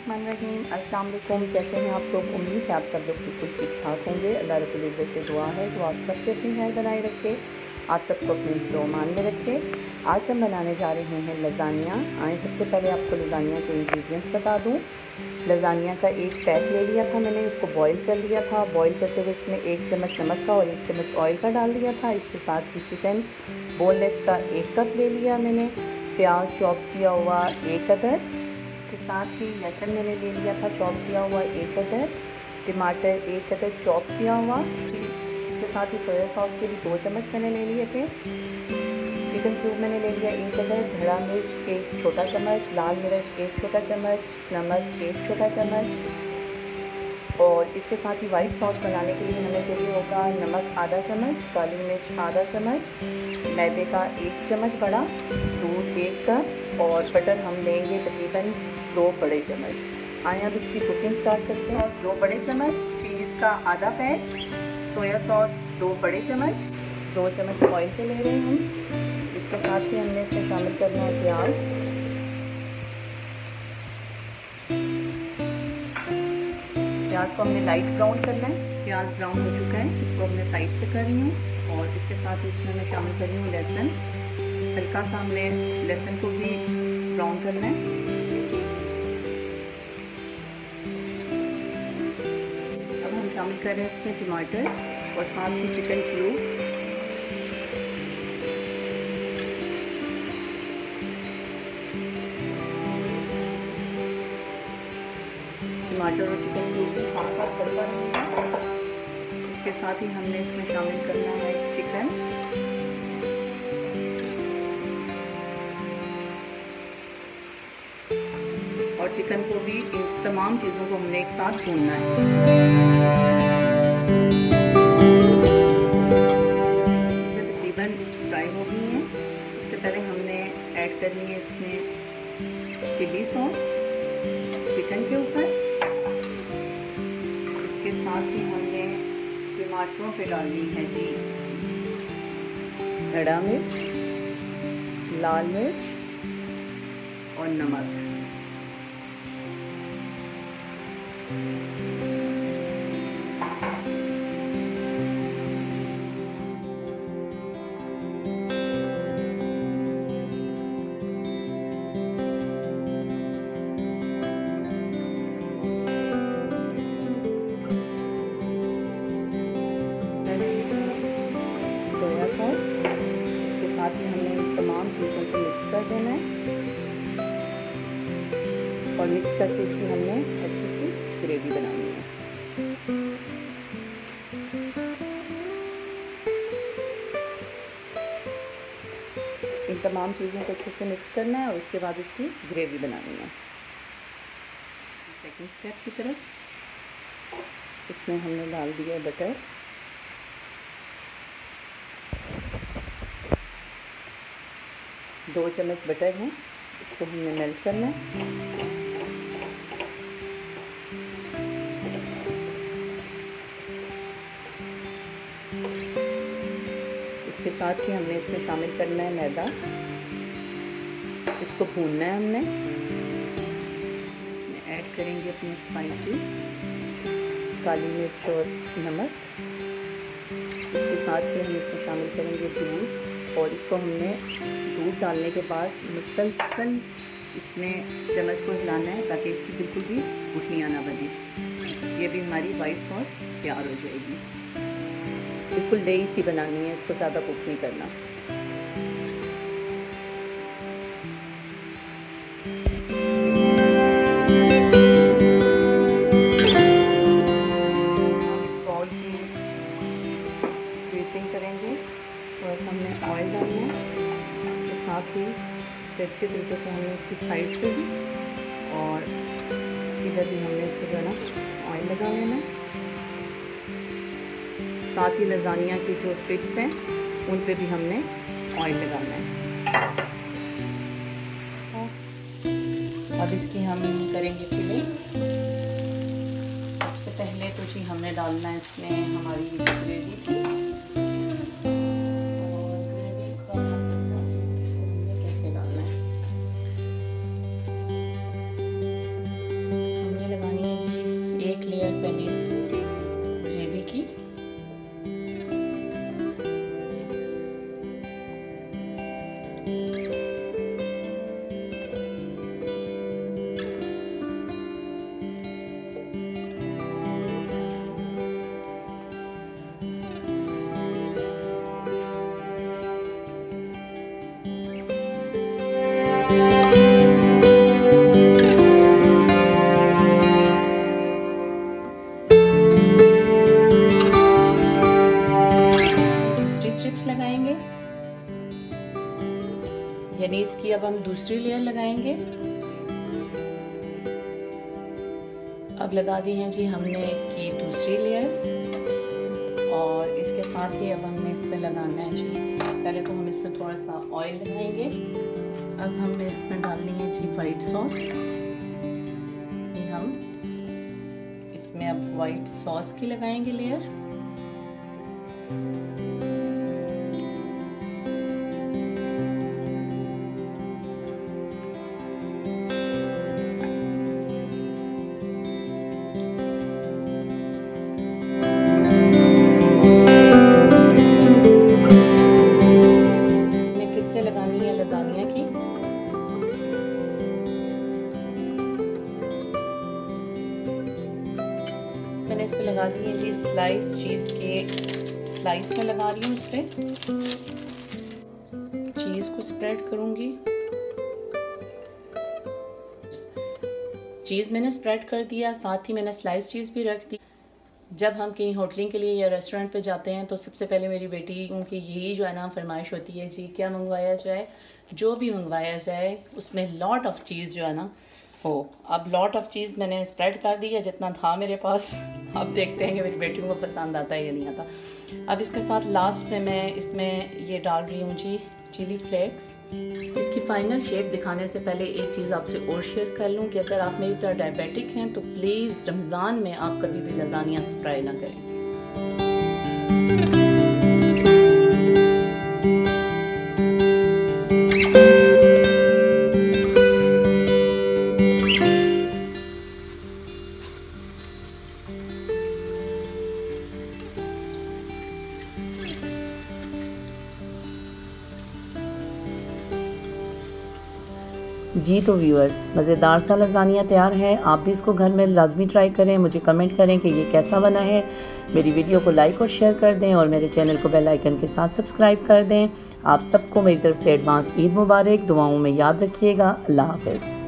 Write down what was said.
बिस्मिल्लाहिर्रहमानिर्रहीम। अस्सलाम वालेकुम। कैसे हैं आप लोग? उम्मीद है आप सब लोग बिल्कुल ठीक ठाक होंगे। अल्लाह रब्बुल इज़्ज़त से दुआ है कि वो आप सबके अपनी खैर बनाए रखे, आप सबको अपने हिफ्ज़-ओ-अमान में रखे। आज हम बनाने जा रहे हैं लज़ानिया। आए सबसे पहले आपको लज़ानिया के इंग्रेडिएंट्स बता दूँ। लज़ानिया का एक पैक ले लिया था मैंने, इसको बॉईल कर लिया था। बॉईल करते हुए इसमें 1 चम्मच नमक का और 1 चम्मच ऑयल का डाल दिया था। इसके साथ ही चिकन बोनलेस का 1 कप ले लिया मैंने। प्याज चॉप किया हुआ 1 अदद, इसके साथ ही लहसुन मैंने ले लिया था चॉप किया हुआ 1 अदद, टमाटर 1 अदद चॉप किया हुआ। इसके साथ ही सोया सॉस के भी 2 चम्मच मैंने ले लिए थे। चिकन क्यूब मैंने ले लिया 1 अदद, धड़ा मिर्च 1 छोटा चम्मच, लाल मिर्च 1 छोटा चम्मच, नमक 1 छोटा चम्मच। और इसके साथ ही वाइट सॉस बनाने के लिए हमें चाहिए होगा नमक आधा चम्मच, काली मिर्च आधा चम्मच, मैदे का 1 चम्मच बड़ा, दूध 1 कप और बटर हम लेंगे तकरीबन 2 बड़े चम्मच। आए अब इसकी कुकिंग स्टार्ट करते हैं। सॉस 2 बड़े चम्मच, चीज़ का आधा पैक, सोया सॉस 2 बड़े चम्मच, 2 चम्मच ऑयल के ले रहे हैं हम। इसके साथ ही हमने इसमें शामिल करना है प्याज। प्याज को हमने लाइट ब्राउन करना है। प्याज ब्राउन हो चुका है, इसको हमने साइड पे कर रही हूँ। और इसके साथ ही इसमें मैं शामिल कर रही हूँ लहसुन। हल्का सा हमने लहसुन को भी ब्राउन करना है। अब हम शामिल कर रहे हैं इसमें टमाटर और साथ ही चिकन क्यूब। टमाटर और चिकन क्यूब भी साथ साथ तड़का रहेगा। इसके साथ ही हमने इसमें शामिल करना है चिकन। और चिकन को भी इन तमाम चीज़ों को हमने एक साथ भूनना है। चीज़ें तकरीबन फ्राई हो गई हैं। सबसे पहले हमने ऐड करनी है इसमें चिली सॉस चिकन के ऊपर। इसके साथ ही हमने टमाटरों पे डालनी है जी हरा मिर्च, लाल मिर्च और नमक। सोया सॉस, इसके साथ ही हमें इन तमाम चीज़ों को मिक्स कर देना है। और मिक्स करके इसकी हमने अच्छी सी ग्रेवी बनानी है। इन तमाम चीज़ों को अच्छे से मिक्स करना है और उसके बाद इसकी ग्रेवी बनानी है। सेकंड स्टेप की तरफ इसमें हमने डाल दिया बटर। दो चम्मच बटर है, इसको हमने मेल्ट करना है। इसके साथ ही हमने इसमें शामिल करना है मैदा। इसको भूनना है हमने। इसमें ऐड करेंगे अपने स्पाइसेस, काली मिर्च और नमक। इसके साथ ही हम इसमें शामिल करेंगे दूध। और इसको हमने दूध डालने के बाद मुसलसल इसमें चम्मच को हिलाना है ताकि इसकी बिल्कुल भी गुठलियाँ ना बने। ये भी हमारी वाइट सॉस तैयार हो जाएगी। बिल्कुल लेई सी बनानी है, इसको ज़्यादा कुक नहीं करना। हम इस बाउल की ग्रीसिंग करेंगे। थोड़ा सा हमने ऑयल डालना है। इसके साथ ही इस पर अच्छे तरीके से हमने इसकी साइड्स पे भी और इधर भी हमने इसको जो है ना ऑयल लगा लेना है। साथ ही लज़ानिया की जो स्ट्रिप्स हैं उन पे भी हमने ऑयल लगाना है। अब इसकी हम करेंगे फिलिंग। सबसे पहले तो जी हमने डालना है इसमें हमारी ग्रेवी थी। लगाएंगे, यानी इसकी अब हम दूसरी लेयर लगाएंगे। अब लगा दी हैं जी हमने इसकी दूसरी लेयर्स, और इसके साथ ही अब हमने इस पर लगाना है जी, पहले तो हम इसमें थोड़ा सा ऑयल लगाएंगे। अब हमने इसमें डालनी है जी वाइट सॉस। हम इसमें अब वाइट सॉस की लगाएंगे लेयर। लगानी है लजानिया की। मैंने इस पे लगा दी है जी स्लाइस चीज़ के स्लाइस में लगा रही हूँ। इस पे चीज़ को स्प्रेड करूँगी। चीज़ मैंने स्प्रेड कर दिया, साथ ही मैंने स्लाइस चीज़ भी रख दी। जब हम कहीं होटलिंग के लिए या रेस्टोरेंट पे जाते हैं तो सबसे पहले मेरी बेटी की यही जो है ना फरमाइश होती है जी, क्या मंगवाया जाए, जो भी मंगवाया जाए उसमें लॉट ऑफ चीज़ जो है ना हो। अब लॉट ऑफ चीज़ मैंने स्प्रेड कर दी है जितना था मेरे पास। अब देखते हैं कि मेरी बेटियों को पसंद आता है या नहीं आता। अब इसके साथ लास्ट में मैं इसमें ये डाल रही हूँ जी चिली फ्लेक्स। इसकी फाइनल शेप दिखाने से पहले एक चीज़ आपसे और शेयर कर लूँ कि अगर आप मेरी तरह डायबिटिक हैं तो प्लीज़ रमज़ान में आप कभी भी लजानिया ट्राई ना करें। जी तो व्यूअर्स, मज़ेदार सा लजानिया तैयार है। आप भी इसको घर में लाजमी ट्राई करें, मुझे कमेंट करें कि ये कैसा बना है। मेरी वीडियो को लाइक और शेयर कर दें और मेरे चैनल को बेल आइकन के साथ सब्सक्राइब कर दें। आप सबको मेरी तरफ से एडवांस ईद मुबारक। दुआओं में याद रखिएगा। अल्लाह हाफ़िज़।